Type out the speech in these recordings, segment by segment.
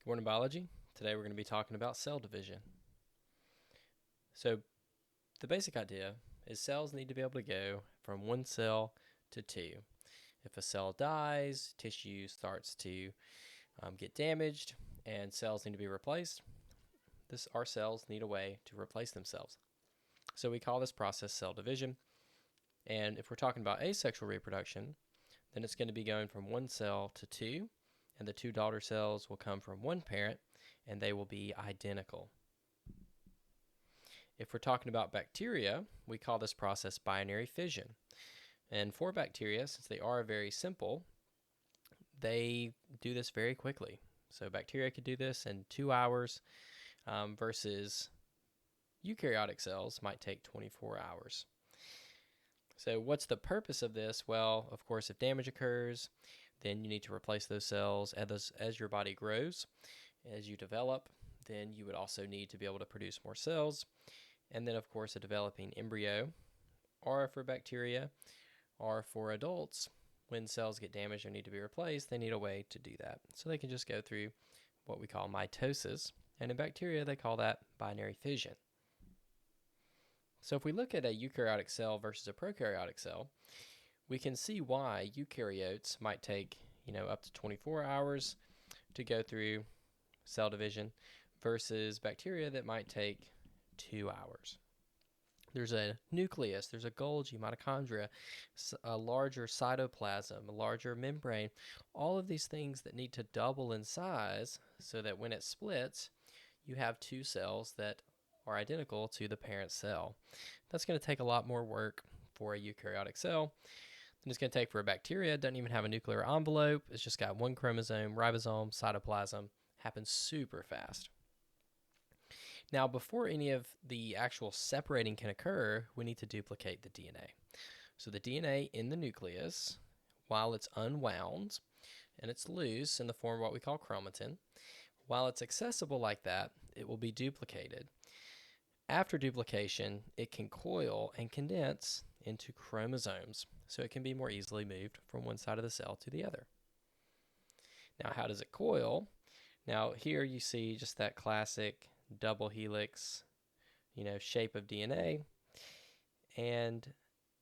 Good morning, biology. Today we're going to be talking about cell division. So, the basic idea is cells need to be able to go from one cell to two. If a cell dies, tissue starts to get damaged, and cells need to be replaced. Our cells need a way to replace themselves. So, we call this process cell division. And if we're talking about asexual reproduction, then it's going to be going from one cell to two, and the two daughter cells will come from one parent, and they will be identical. If we're talking about bacteria, we call this process binary fission. And for bacteria, since they are very simple, they do this very quickly. So bacteria could do this in 2 hours versus eukaryotic cells might take 24 hours. So what's the purpose of this? Well, of course, if damage occurs, then you need to replace those cells as your body grows. As you develop, then you would also need to be able to produce more cells. And then, of course, a developing embryo, or for bacteria, or for adults, when cells get damaged or need to be replaced, they need a way to do that. So they can just go through what we call mitosis. And in bacteria, they call that binary fission. So if we look at a eukaryotic cell versus a prokaryotic cell, we can see why eukaryotes might take, up to 24 hours to go through cell division versus bacteria that might take 2 hours. There's a nucleus, there's a Golgi, mitochondria, a larger cytoplasm, a larger membrane, all of these things that need to double in size so that when it splits, you have two cells that are identical to the parent cell. That's going to take a lot more work for a eukaryotic cell than it's going to take for a bacteria. It doesn't even have a nuclear envelope. It's just got one chromosome, ribosome, cytoplasm. Happens super fast. Now, before any of the actual separating can occur, we need to duplicate the DNA. So the DNA in the nucleus, while it's unwound and it's loose in the form of what we call chromatin, while it's accessible like that, it will be duplicated. After duplication, it can coil and condense into chromosomes, so it can be more easily moved from one side of the cell to the other. Now, how does it coil? Now, here you see just that classic double helix, shape of DNA. And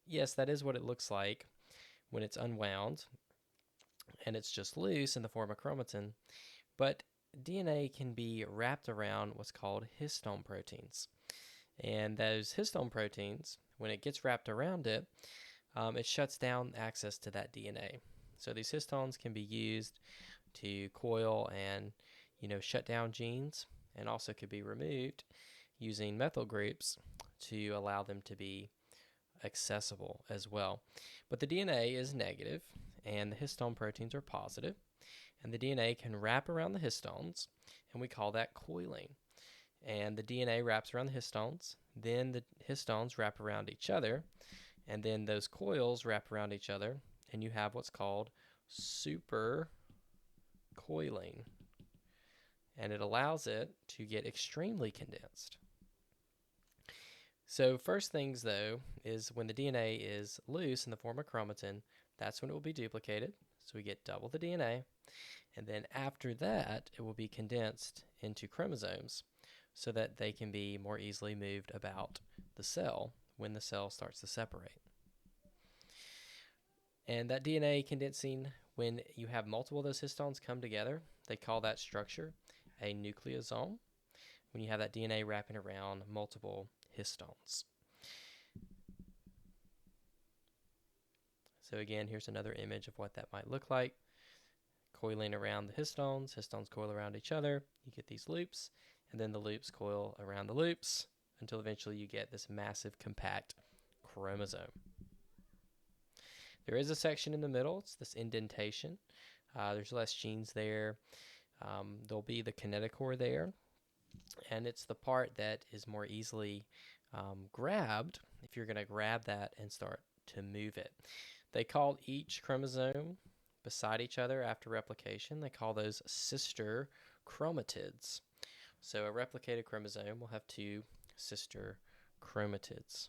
yes, that is what it looks like when it's unwound and it's just loose in the form of chromatin. But DNA can be wrapped around what's called histone proteins. And those histone proteins, when it gets wrapped around it, it shuts down access to that DNA. So these histones can be used to coil and, shut down genes, and also could be removed using methyl groups to allow them to be accessible as well. But the DNA is negative and the histone proteins are positive, and the DNA can wrap around the histones, and we call that coiling. And the DNA wraps around the histones, then the histones wrap around each other, and then those coils wrap around each other, and you have what's called super coiling. And it allows it to get extremely condensed. So first things, though, is when the DNA is loose in the form of chromatin, that's when it will be duplicated. So we get double the DNA. And then after that, it will be condensed into chromosomes so that they can be more easily moved about the cell when the cell starts to separate. And that DNA condensing, when you have multiple of those histones come together, they call that structure a nucleosome, when you have that DNA wrapping around multiple histones. So again, here's another image of what that might look like. Coiling around the histones coil around each other, you get these loops, and then the loops coil around the loops until eventually you get this massive compact chromosome. There is a section in the middle, it's this indentation. There's less genes there. There'll be the kinetochore there, and it's the part that is more easily grabbed if you're going to grab that and start to move it. They call each chromosome beside each other after replication, they call those sister chromatids. So a replicated chromosome will have two sister chromatids.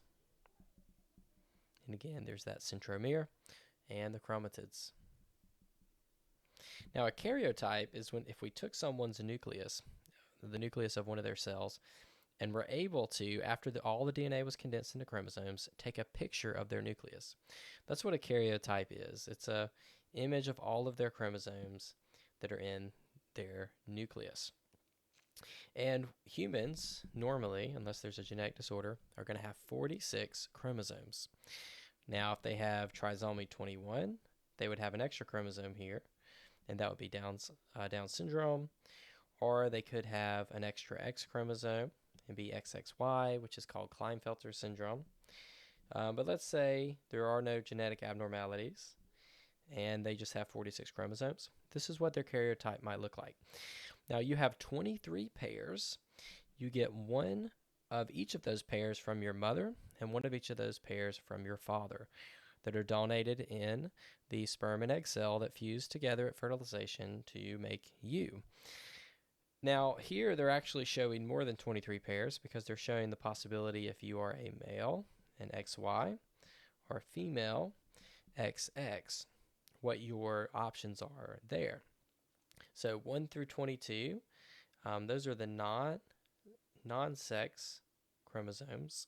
And again, there's that centromere and the chromatids. Now, a karyotype is when if we took someone's nucleus, the nucleus of one of their cells, and we're able to, after all the DNA was condensed into chromosomes, take a picture of their nucleus. That's what a karyotype is. It's a image of all of their chromosomes that are in their nucleus. And humans, normally, unless there's a genetic disorder, are going to have 46 chromosomes. Now, if they have trisomy 21, they would have an extra chromosome here, and that would be Down syndrome. Or they could have an extra X chromosome and be XXY, which is called Klinefelter syndrome. But let's say there are no genetic abnormalities and they just have 46 chromosomes. This is what their karyotype might look like. Now, you have 23 pairs. You get one of each of those pairs from your mother and one of each of those pairs from your father that are donated in the sperm and egg cell that fuse together at fertilization to make you. Now, here they're actually showing more than 23 pairs because they're showing the possibility if you are a male, an XY, or a female, XX, what your options are there. So 1 through 22, those are the non-sex chromosomes.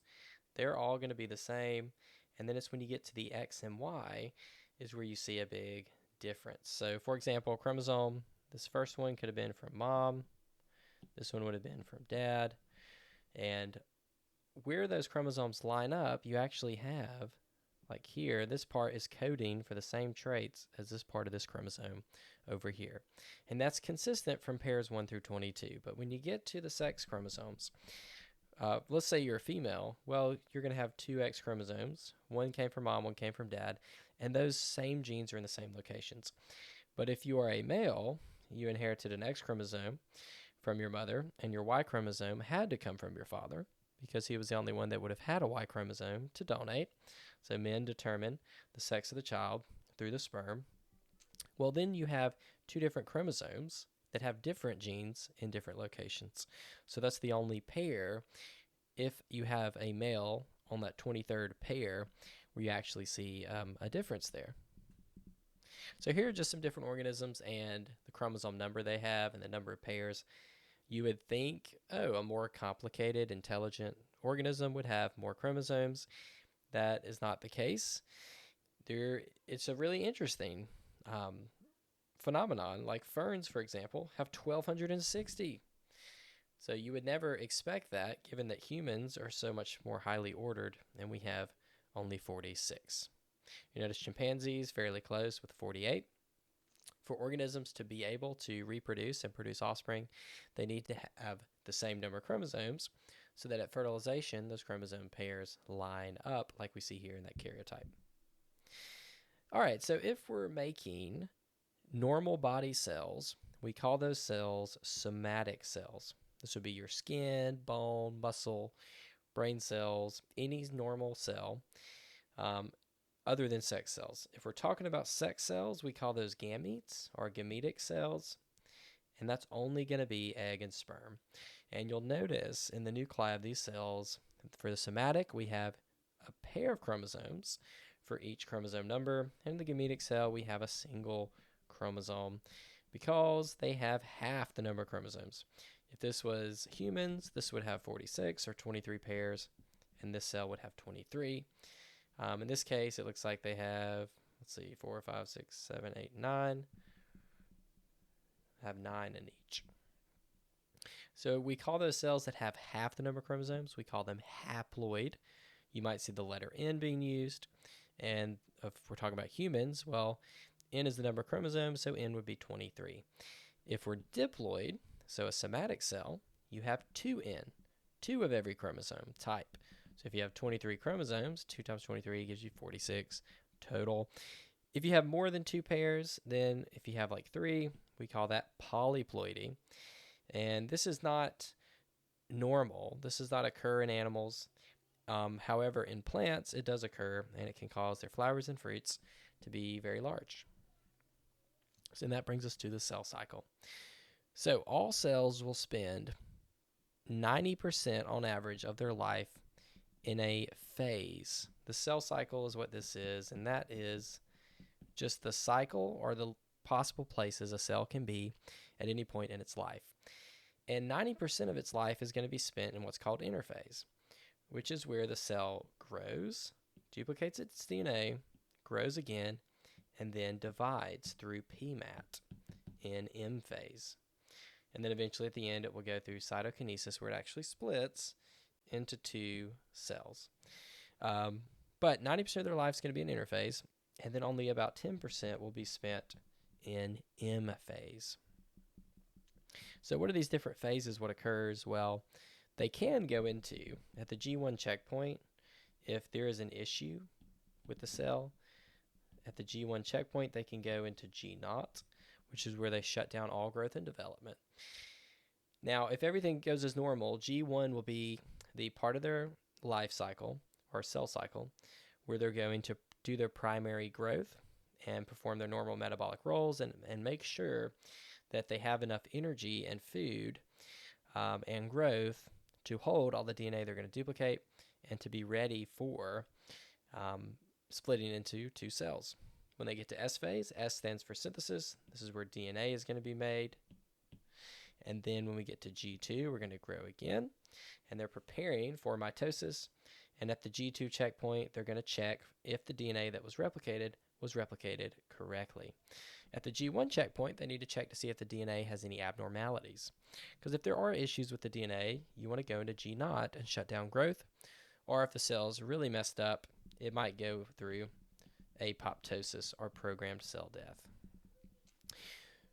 They're all going to be the same. And then it's when you get to the X and Y is where you see a big difference. So, for example, chromosome, this first one could have been from mom. This one would have been from dad. And where those chromosomes line up, you actually have, like here, this part is coding for the same traits as this part of this chromosome over here. And that's consistent from pairs 1 through 22. But when you get to the sex chromosomes, let's say you're a female, well, you're going to have 2 X chromosomes. One came from mom, one came from dad, and those same genes are in the same locations. But if you are a male, you inherited an X chromosome from your mother, and your Y chromosome had to come from your father because he was the only one that would have had a Y chromosome to donate. So men determine the sex of the child through the sperm. Well, then you have 2 different chromosomes that have different genes in different locations. So that's the only pair, if you have a male on that 23rd pair, where you actually see a difference there. So here are just some different organisms and the chromosome number they have and the number of pairs. You would think, oh, a more complicated, intelligent organism would have more chromosomes. That is not the case. It's a really interesting phenomenon. Like ferns, for example, have 1,260. So you would never expect that, given that humans are so much more highly ordered, and we have only 46. You notice chimpanzees fairly close with 48. For organisms to be able to reproduce and produce offspring, they need to have the same number of chromosomes so that at fertilization, those chromosome pairs line up like we see here in that karyotype. All right, so if we're making normal body cells, we call those cells somatic cells. This would be your skin, bone, muscle, brain cells, any normal cell. Other than sex cells. If we're talking about sex cells, we call those gametes or gametic cells, and that's only going to be egg and sperm. And you'll notice in the nuclei of these cells, for the somatic, we have a pair of chromosomes for each chromosome number, and in the gametic cell, we have a single chromosome because they have half the number of chromosomes. If this was humans, this would have 46 or 23 pairs, and this cell would have 23. In this case, it looks like they have, 4, 5, 6, 7, 8, 9. Have 9 in each. So we call those cells that have half the number of chromosomes, we call them haploid. You might see the letter N being used. And if we're talking about humans, well, N is the number of chromosomes, so N would be 23. If we're diploid, so a somatic cell, you have 2N, 2 of every chromosome type. So if you have 23 chromosomes, 2 times 23 gives you 46 total. If you have more than 2 pairs, then if you have like 3, we call that polyploidy. And this is not normal. This does not occur in animals. However, in plants, it does occur, and it can cause their flowers and fruits to be very large. So that brings us to the cell cycle. So all cells will spend 90% on average of their life in a phase. The cell cycle is what this is, and that is just the cycle or the possible places a cell can be at any point in its life. And 90% of its life is going to be spent in what's called interphase, which is where the cell grows, duplicates its DNA, grows again, and then divides through PMAT in M phase. And then eventually at the end, it will go through cytokinesis, where it actually splits into two cells. But 90% of their life is going to be in interphase, and then only about 10% will be spent in M phase. So what are these different phases? What occurs? Well, they can go into, at the G1 checkpoint, if there is an issue with the cell, at the G1 checkpoint, they can go into G0, which is where they shut down all growth and development. Now, if everything goes as normal, G1 will be the part of their life cycle, or cell cycle, where they're going to do their primary growth and perform their normal metabolic roles and make sure that they have enough energy and food and growth to hold all the DNA they're going to duplicate and to be ready for splitting into two cells. When they get to S phase, S stands for synthesis. This is where DNA is going to be made. And then when we get to G2, we're going to grow again. And they're preparing for mitosis. And at the G2 checkpoint, they're going to check if the DNA that was replicated correctly. At the G1 checkpoint, they need to check to see if the DNA has any abnormalities. Because if there are issues with the DNA, you want to go into G0 and shut down growth. Or if the cell's really messed up, it might go through apoptosis or programmed cell death.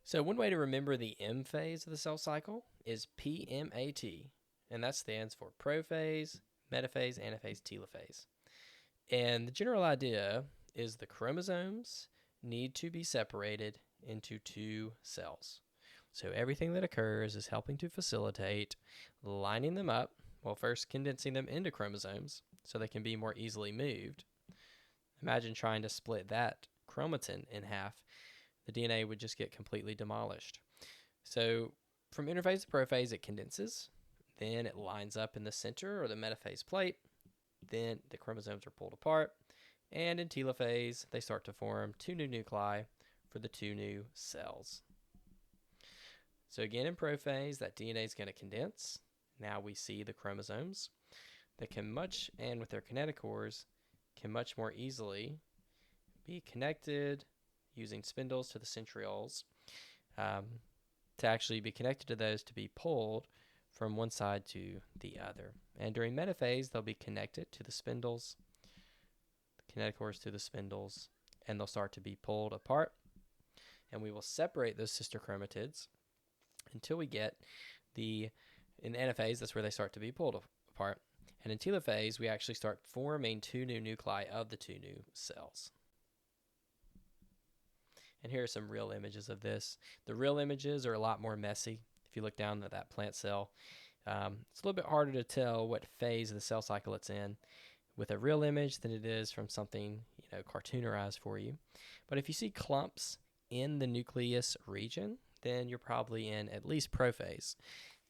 So one way to remember the M phase of the cell cycle is PMAT, and that stands for prophase, metaphase, anaphase, telophase. And the general idea is the chromosomes need to be separated into two cells. So everything that occurs is helping to facilitate lining them up, well, first condensing them into chromosomes so they can be more easily moved. Imagine trying to split that chromatin in half. The DNA would just get completely demolished. So from interphase to prophase, it condenses. Then it lines up in the center or the metaphase plate. Then the chromosomes are pulled apart. And in telophase, they start to form two new nuclei for the two new cells. So again, in prophase, that DNA is going to condense. Now we see the chromosomes that can and with their kinetochores, can much more easily be connected using spindles to the centrioles to actually be connected to those to be pulled from one side to the other. And during metaphase, they'll be connected to the spindles, the kinetochores to the spindles, and they'll start to be pulled apart. And we will separate those sister chromatids until we get in anaphase, that's where they start to be pulled apart. And in telophase, we actually start forming two new nuclei of the two new cells. And here are some real images of this. The real images are a lot more messy. If you look down at that plant cell, it's a little bit harder to tell what phase of the cell cycle it's in with a real image than it is from something cartoonerized for you. But if you see clumps in the nucleus region, then you're probably in at least prophase.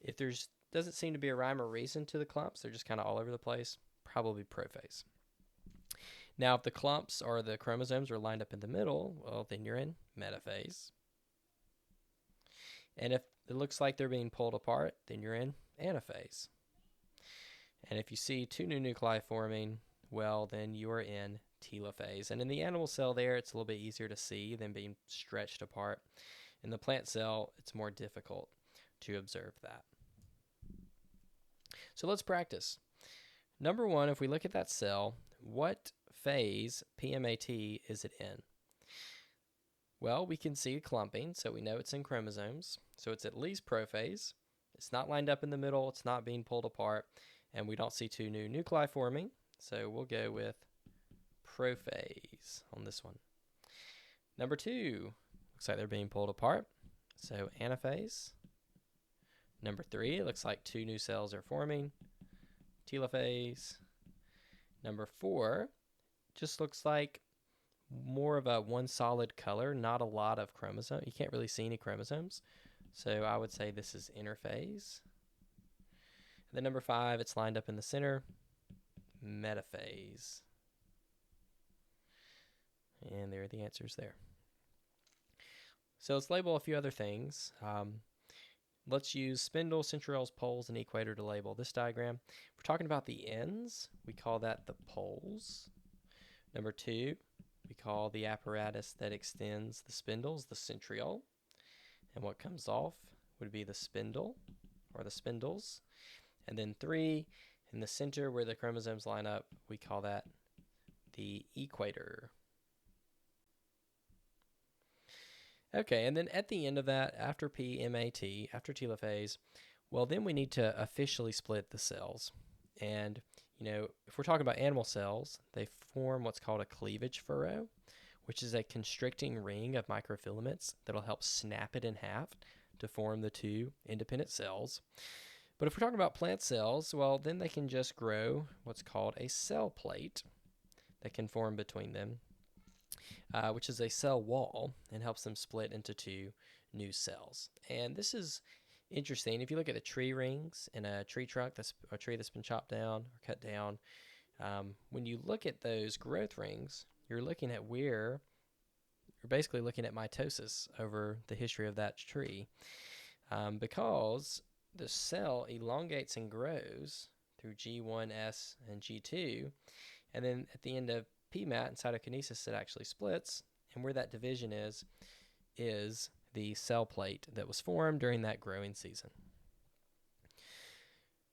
If there's doesn't seem to be a rhyme or reason to the clumps, they're just kind of all over the place, probably prophase. Now, if the clumps or the chromosomes are lined up in the middle, well, then you're in metaphase. And if it looks like they're being pulled apart, then you're in anaphase. And if you see two new nuclei forming, well, then you are in telophase. And in the animal cell there, it's a little bit easier to see than being stretched apart. In the plant cell, it's more difficult to observe that. So let's practice. Number one, if we look at that cell, what phase, PMAT, is it in? Well, we can see clumping, so we know it's in chromosomes. So it's at least prophase. It's not lined up in the middle. It's not being pulled apart. And we don't see two new nuclei forming. So we'll go with prophase on this one. Number two, looks like they're being pulled apart. So anaphase. Number three, it looks like two new cells are forming. Telophase. Number four, just looks like more of a one solid color, not a lot of chromosomes. You can't really see any chromosomes. So I would say this is interphase. And then number five, it's lined up in the center. Metaphase. And there are the answers there. So let's label a few other things. Let's use spindle, centrioles, poles, and equator to label this diagram. If we're talking about the ends, we call that the poles. Number 2, we call the apparatus that extends the spindles the centriole. And what comes off would be the spindle or the spindles. And then 3, in the center where the chromosomes line up, we call that the equator. Okay, and then at the end of that, after PMAT, after telophase, well, then we need to officially split the cells. And, if we're talking about animal cells, they form what's called a cleavage furrow, which is a constricting ring of microfilaments that'll help snap it in half to form the 2 independent cells. But if we're talking about plant cells, well, then they can just grow what's called a cell plate that can form between them, which is a cell wall, and helps them split into 2 new cells. And this is interesting. If you look at the tree rings in a tree trunk, that's a tree that's been chopped down or cut down, when you look at those growth rings, you're basically looking at mitosis over the history of that tree, because the cell elongates and grows through G1S and G2, and then at the end of PMAT and cytokinesis, it actually splits, and where that division is the cell plate that was formed during that growing season.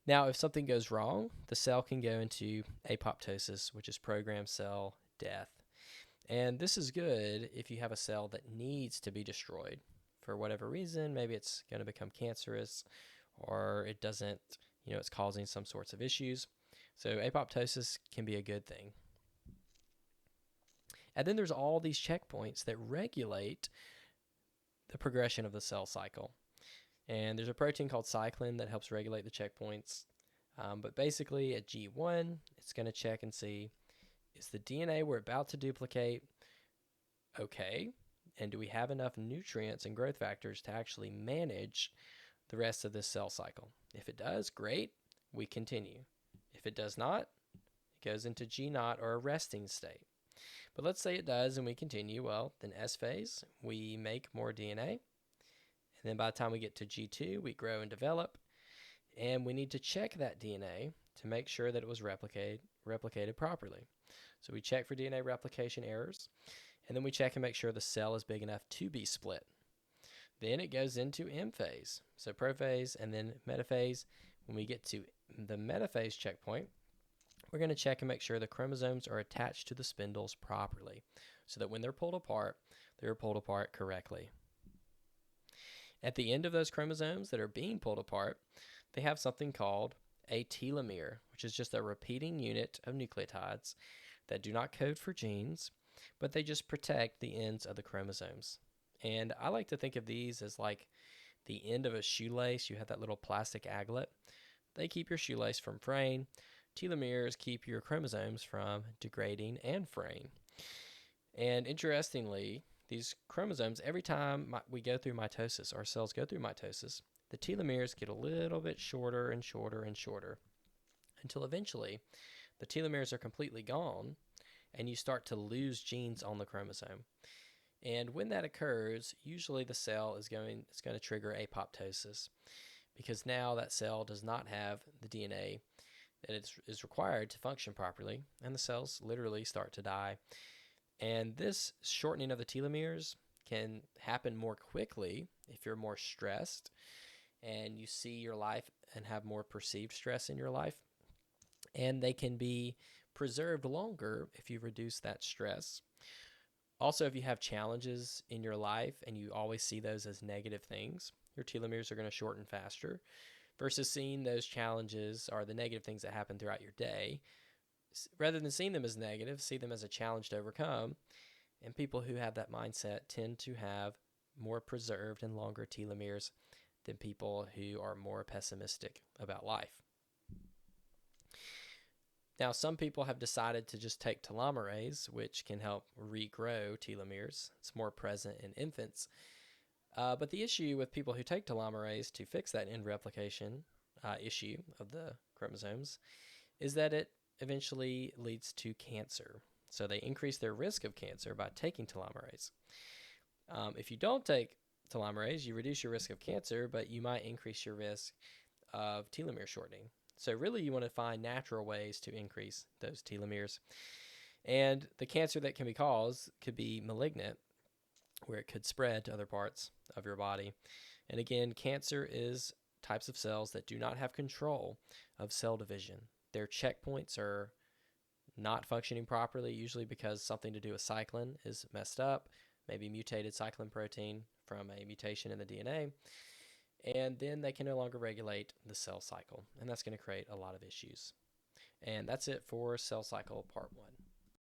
Now, if something goes wrong, the cell can go into apoptosis, which is programmed cell death. And this is good if you have a cell that needs to be destroyed for whatever reason. Maybe it's going to become cancerous, or it doesn't, it's causing some sorts of issues. So apoptosis can be a good thing. And then there's all these checkpoints that regulate the progression of the cell cycle. And there's a protein called cyclin that helps regulate the checkpoints. But basically at G1, it's going to check and see, is the DNA we're about to duplicate okay? And do we have enough nutrients and growth factors to actually manage the rest of this cell cycle? If it does, great, we continue. If it does not, it goes into G0 or a resting state. But let's say it does and we continue. Well, then S phase, we make more DNA. And then by the time we get to G2, we grow and develop. And we need to check that DNA to make sure that it was replicated properly. So we check for DNA replication errors. And then we check and make sure the cell is big enough to be split. Then it goes into M phase. So prophase and then metaphase. When we get to the metaphase checkpoint, we're going to check and make sure the chromosomes are attached to the spindles properly, so that when they're pulled apart correctly. At the end of those chromosomes that are being pulled apart, they have something called a telomere, which is just a repeating unit of nucleotides that do not code for genes, but they just protect the ends of the chromosomes. And I like to think of these as like the end of a shoelace. You have that little plastic aglet. They keep your shoelace from fraying. Telomeres keep your chromosomes from degrading and fraying. And interestingly, these chromosomes, every time we go through mitosis, our cells go through mitosis, the telomeres get a little bit shorter and shorter and shorter, until eventually the telomeres are completely gone and you start to lose genes on the chromosome. And when that occurs, usually the cell it's going to trigger apoptosis, because now that cell does not have the DNA that is required to function properly, and the cells literally start to die. And this shortening of the telomeres can happen more quickly if you're more stressed and you see your life and have more perceived stress in your life. And they can be preserved longer if you reduce that stress. Also, if you have challenges in your life and you always see those as negative things, your telomeres are going to shorten faster, versus seeing those challenges or the negative things that happen throughout your day. Rather than seeing them as negative, see them as a challenge to overcome. And people who have that mindset tend to have more preserved and longer telomeres than people who are more pessimistic about life. Now, some people have decided to just take telomerase, which can help regrow telomeres. It's more present in infants. But the issue with people who take telomerase to fix that end replication issue of the chromosomes is that it eventually leads to cancer. So they increase their risk of cancer by taking telomerase. If you don't take telomerase, you reduce your risk of cancer, but you might increase your risk of telomere shortening. So really you want to find natural ways to increase those telomeres. And the cancer that can be caused could be malignant, where it could spread to other parts of your body. And again, cancer is types of cells that do not have control of cell division. Their checkpoints are not functioning properly, usually because something to do with cyclin is messed up, maybe mutated cyclin protein from a mutation in the DNA, and then they can no longer regulate the cell cycle, and that's going to create a lot of issues. And that's it for cell cycle part 1.